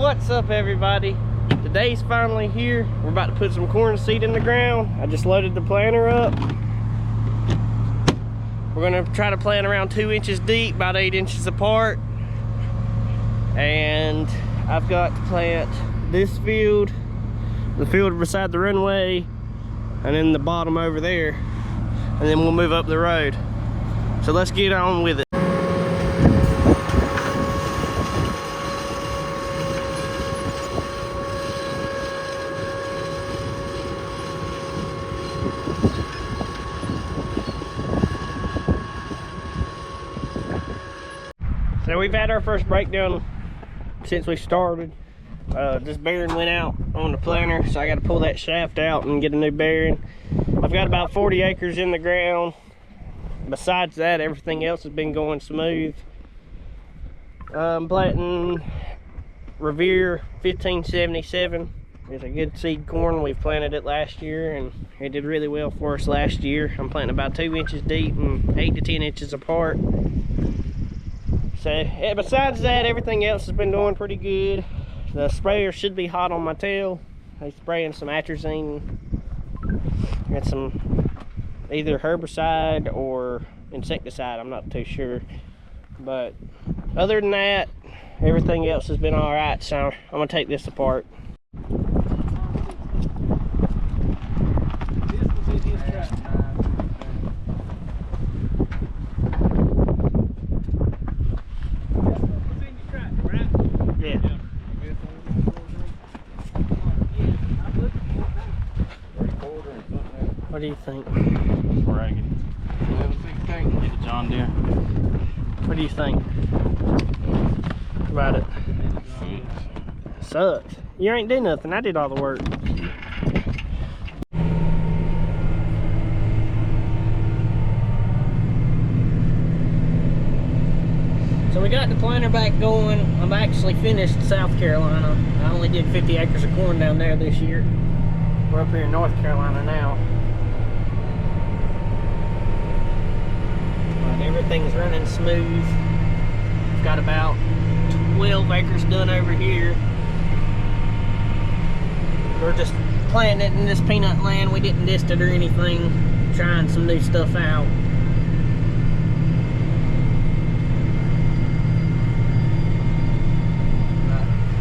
What's up, everybody? Today's finally here. We're about to put some corn seed in the ground. I just loaded the planter up. We're gonna try to plant around 2 inches deep, about 8 inches apart. And I've got to plant this field, the field beside the runway, and then the bottom over there. And then we'll move up the road. So let's get on with it. So we've had our first breakdown since we started. This bearing went out on the planter, so I got to pull that shaft out and get a new bearing. I've got about 40 acres in the ground. Besides that, everything else has been going smooth. I'm planting Revere 1577. It's a good seed corn. We've planted it last year and it did really well for us last year. I'm planting about 2 inches deep and 8 to 10 inches apart. So yeah, besides that, everything else has been doing pretty good. The sprayer should be hot on my tail. I'm spraying some atrazine and some either herbicide or insecticide, I'm not too sure. But other than that, everything else has been all right. So I'm gonna take this apart. What do you think? Raggedy. Get a John Deere. What do you think about it? Sucks. You ain't do nothing. I did all the work. So we got the planter back going. I've actually finished South Carolina. I only did 50 acres of corn down there this year. We're up here in North Carolina now. Everything's running smooth. I've got about 12 acres done over here. We're just planting it in this peanut land. We didn't dist it or anything. Trying some new stuff out.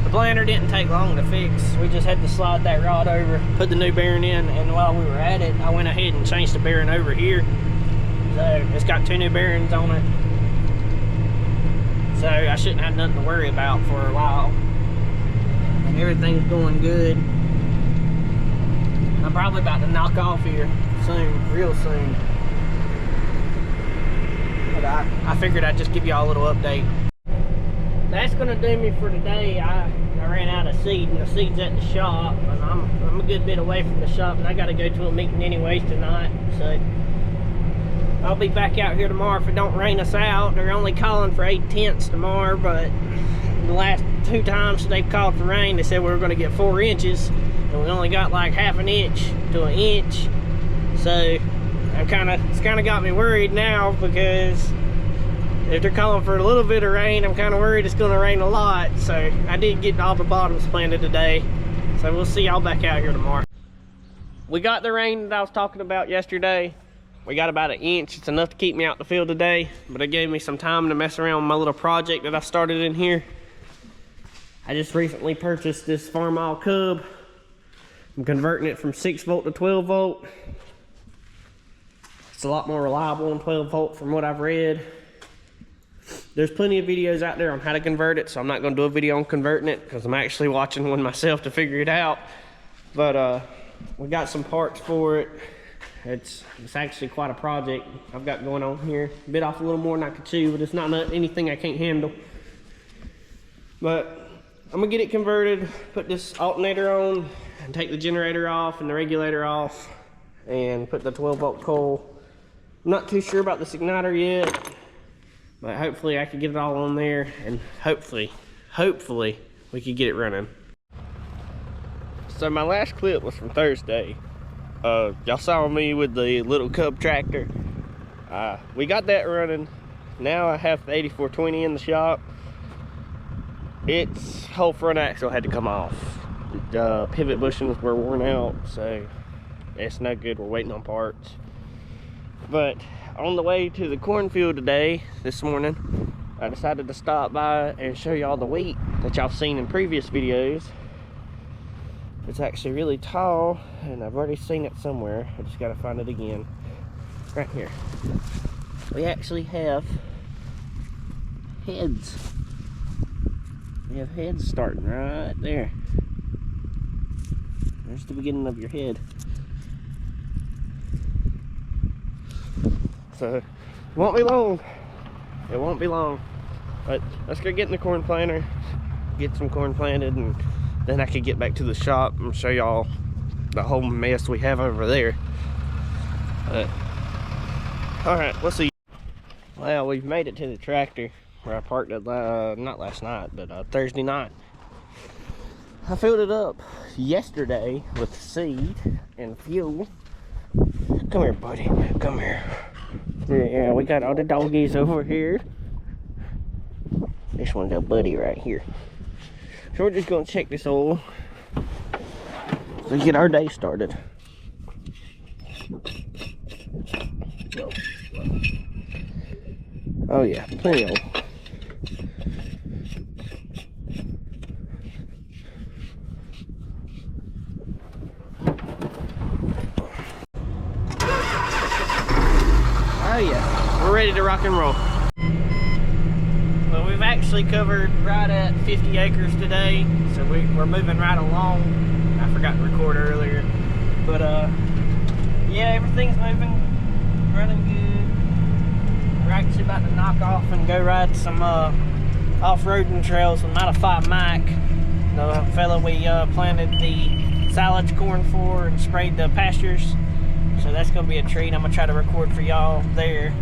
The planter didn't take long to fix. We just had to slide that rod over, put the new bearing in, and while we were at it, I went ahead and changed the bearing over here. So it's got 2 new bearings on it. So I shouldn't have nothing to worry about for a while. And everything's going good. I'm probably about to knock off here soon, real soon. But I figured I'd just give y'all a little update. That's gonna do me for today. I ran out of seed, and the seed's at the shop. And I'm a good bit away from the shop, and I gotta go to a meeting anyways tonight. So I'll be back out here tomorrow if it don't rain us out. They're only calling for 8/10 tomorrow, but the last 2 times they've called for rain, they said we were going to get 4 inches, and we only got like half an inch to an inch. So it's kind of got me worried now, because if they're calling for a little bit of rain, I'm kind of worried it's going to rain a lot. So I did get all the bottoms planted today, so we'll see y'all back out here tomorrow. We got the rain that I was talking about yesterday. We got about 1 inch. It's enough to keep me out the field today, but it gave me some time to mess around with my little project that I started in here. I just recently purchased this Farmall Cub. I'm converting it from 6 volt to 12 volt. It's a lot more reliable than 12 volt from what I've read. There's plenty of videos out there on how to convert it, so I'm not gonna do a video on converting it because I'm actually watching one myself to figure it out. But we got some parts for it. It's actually quite a project I've got going on here. Bit off a little more than I could chew, but it's not anything I can't handle. But I'm gonna get it converted, put this alternator on, and take the generator off and the regulator off, and put the 12 volt coil. I'm not too sure about this igniter yet, but hopefully I can get it all on there, and hopefully we can get it running. So my last clip was from Thursday. Y'all saw me with the little Cub tractor. We got that running. Now I have the 8420 in the shop. its whole front axle had to come off. The pivot bushings were worn out, so it's no good. We're waiting on parts. But on the way to the cornfield today, this morning, I decided to stop by and show y'all the wheat that y'all seen in previous videos. It's actually really tall, and I've already seen it somewhere. I just gotta find it again. Right here. We actually have heads. We have heads starting right there. There's the beginning of your head. So, it won't be long. It won't be long. But let's go get in the corn planter, get some corn planted, and then I can get back to the shop and show y'all the whole mess we have over there. Alright, we'll see. Well, we've made it to the tractor where I parked it, not last night, but Thursday night. I filled it up yesterday with seed and fuel. Come here, buddy. Come here. Yeah, we got all the doggies over here. This one's a buddy right here. So we're just gonna check this oil to get our day started. Oh yeah, plenty of oil. Oh yeah, we're ready to rock and roll. Well, we've actually covered right at 50 acres today, so we're moving right along. I forgot to record earlier, but yeah, everything's moving, running good. We're actually about to knock off and go ride some off-roading trails with Modify Mike, the fella we planted the silage corn for and sprayed the pastures. So that's gonna be a treat. I'm gonna try to record for y'all there.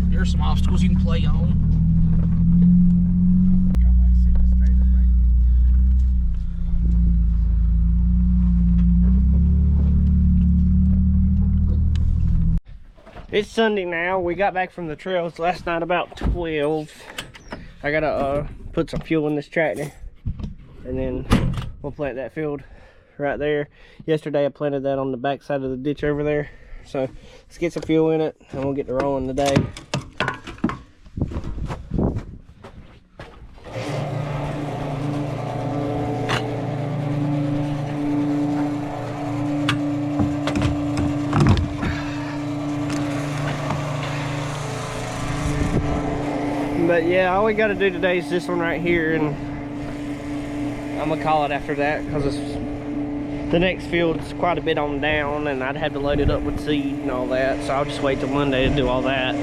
There's some obstacles you can play on. It's Sunday now. We got back from the trails last night about 12. I gotta put some fuel in this tractor, and then we'll plant that field right there. Yesterday I planted that on the back side of the ditch over there. So let's get some fuel in it and we'll get to rolling today. But yeah, all we got to do today is this one right here, and I'm gonna call it after that because the next field's quite a bit on down, and I'd have to load it up with seed and all that. So I'll just wait till Monday to do all that.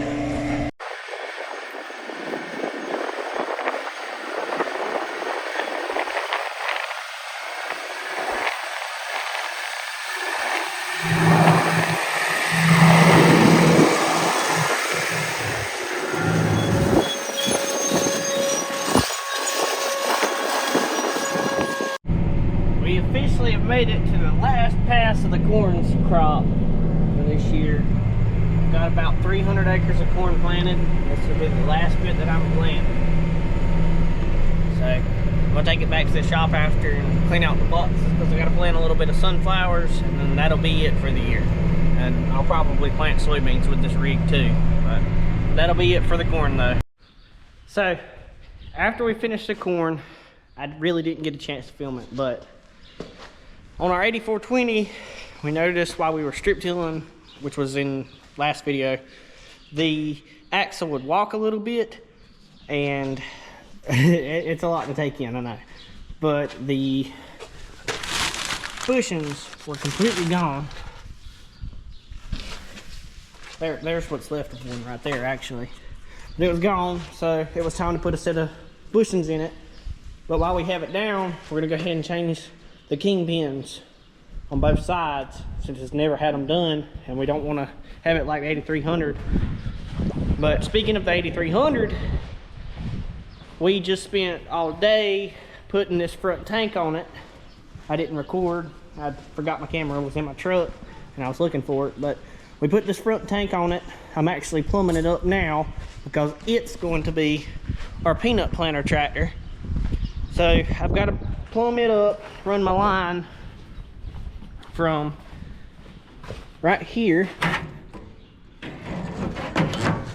We officially have made it to the last pass of the corn crop for this year. We've got about 300 acres of corn planted. This will be the last bit that I'm planting. So I'm gonna take it back to the shop after and clean out the boxes because I gotta plant a little bit of sunflowers, and then that'll be it for the year. And I'll probably plant soybeans with this rig too, but that'll be it for the corn though. So after we finish the corn, I really didn't get a chance to film it, but on our 8420, we noticed while we were strip tilling, which was in last video, the axle would walk a little bit, and it's a lot to take in, I know. But the bushings were completely gone. There's what's left of one right there, actually. But it was gone, so it was time to put a set of bushings in it. But while we have it down, we're gonna go ahead and change the kingpins on both sides since it's never had them done, and we don't want to have it like 8300 But speaking of the 8300, we just spent all day putting this front tank on it. I didn't record. I forgot my camera was in my truck and I was looking for it, but we put this front tank on it. I'm actually plumbing it up now because it's going to be our peanut planter tractor. So I've got to plumb it up, run my line from right here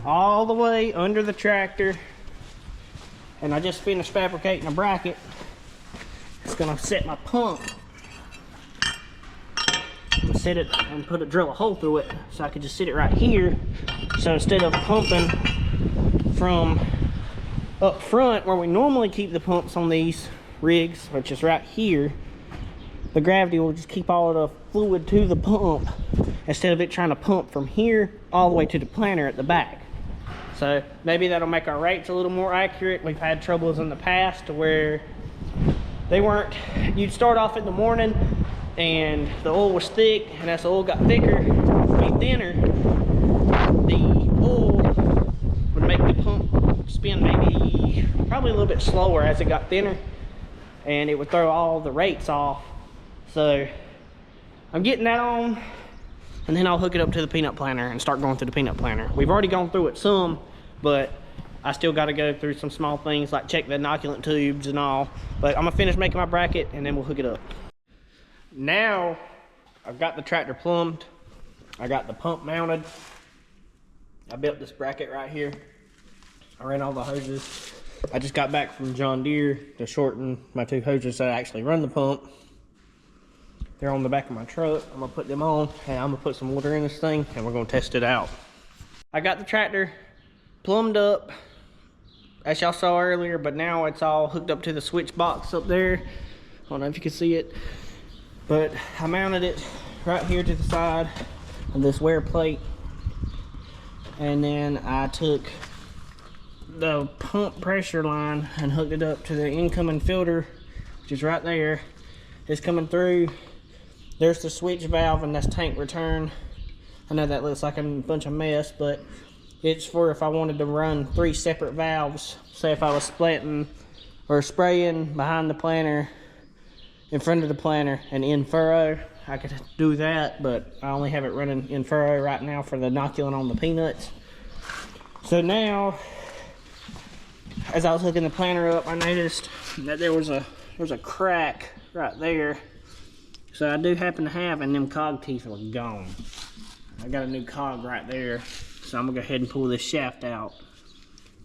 all the way under the tractor, and I just finished fabricating a bracket. It's gonna set my pump. I'm gonna set it and drill a hole through it so I can just sit it right here. So instead of pumping from up front where we normally keep the pumps on these rigs, which is right here, the gravity will just keep all the fluid to the pump instead of it trying to pump from here all the way to the planter at the back. So maybe that'll make our rates a little more accurate. We've had troubles in the past to where they weren't, you'd start off in the morning and the oil was thick, and as the oil got thicker, thinner, the oil would make the pump spin probably a little bit slower as it got thinner, and it would throw all the rates off. So I'm getting that on, and then I'll hook it up to the peanut planter and start going through the peanut planter. We've already gone through it some, but I still got to go through some small things like check the inoculant tubes and all. But I'm gonna finish making my bracket and then we'll hook it up. Now I've got the tractor plumbed. I got the pump mounted. I built this bracket right here. I ran all the hoses. I just got back from John Deere to shorten my 2 hoses that actually run the pump. They're on the back of my truck. I'm gonna put them on and I'm gonna put some water in this thing and we're gonna test it out. I got the tractor plumbed up, as y'all saw earlier, but now it's all hooked up to the switch box up there. I don't know if you can see it, but I mounted it right here to the side of this wear plate, and then I took the pump pressure line and hooked it up to the incoming filter, which is right there. It's coming through. There's the switch valve, and that's tank return. I know that looks like a bunch of mess, but it's for if I wanted to run 3 separate valves. Say if I was splitting or spraying behind the planter, in front of the planter, and in furrow, I could do that, but I only have it running in furrow right now for the inoculant on the peanuts. So now, as I was hooking the planter up, I noticed that there was a crack right there. So I do happen to have, and them cog teeth are gone. I got a new cog right there. So I'm gonna go ahead and pull this shaft out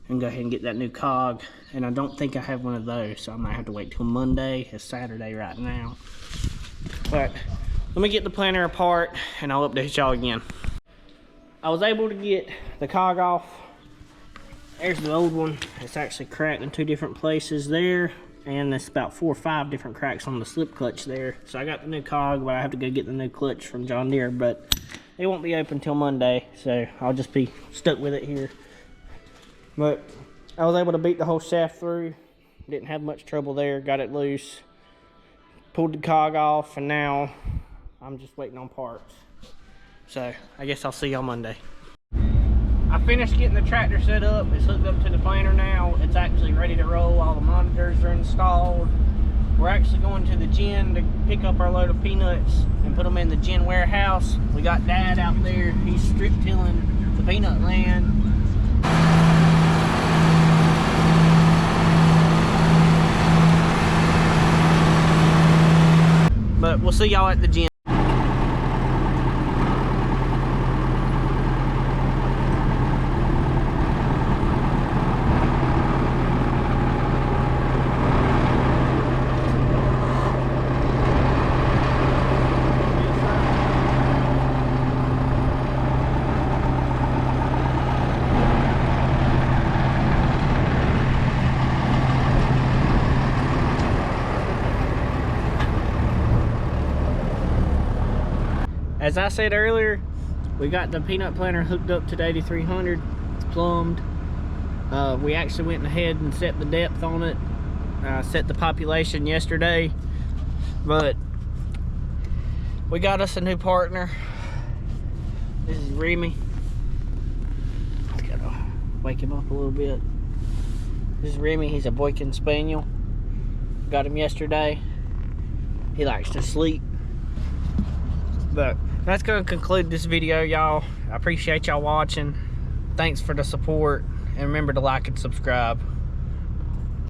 and go ahead and get that new cog. And I don't think I have one of those, so I might have to wait till Monday. It's Saturday right now. But let me get the planter apart and I'll update y'all again. I was able to get the cog off. There's the old one. It's actually cracked in 2 different places there, and there's about 4 or 5 different cracks on the slip clutch there. So I got the new cog, but I have to go get the new clutch from John Deere, but it won't be open till Monday, so I'll just be stuck with it here. But I was able to beat the whole shaft through. Didn't have much trouble there. Got it loose. Pulled the cog off, and now I'm just waiting on parts. So I guess I'll see y'all Monday. I finished getting the tractor set up. It's hooked up to the planter now. It's actually ready to roll. All the monitors are installed. We're actually going to the gin to pick up our load of peanuts and put them in the gin warehouse. We got Dad out there. He's strip tilling the peanut land. But we'll see y'all at the gin. As I said earlier, we got the peanut planter hooked up to the 8300. It's plumbed. We actually went ahead and set the depth on it. Set the population yesterday, but we got us a new partner. This is Remy. He's got a wake him up a little bit. This is Remy. He's a Boykin Spaniel. Got him yesterday. He likes to sleep. But that's going to conclude this video, y'all. I appreciate y'all watching. Thanks for the support. And remember to like and subscribe.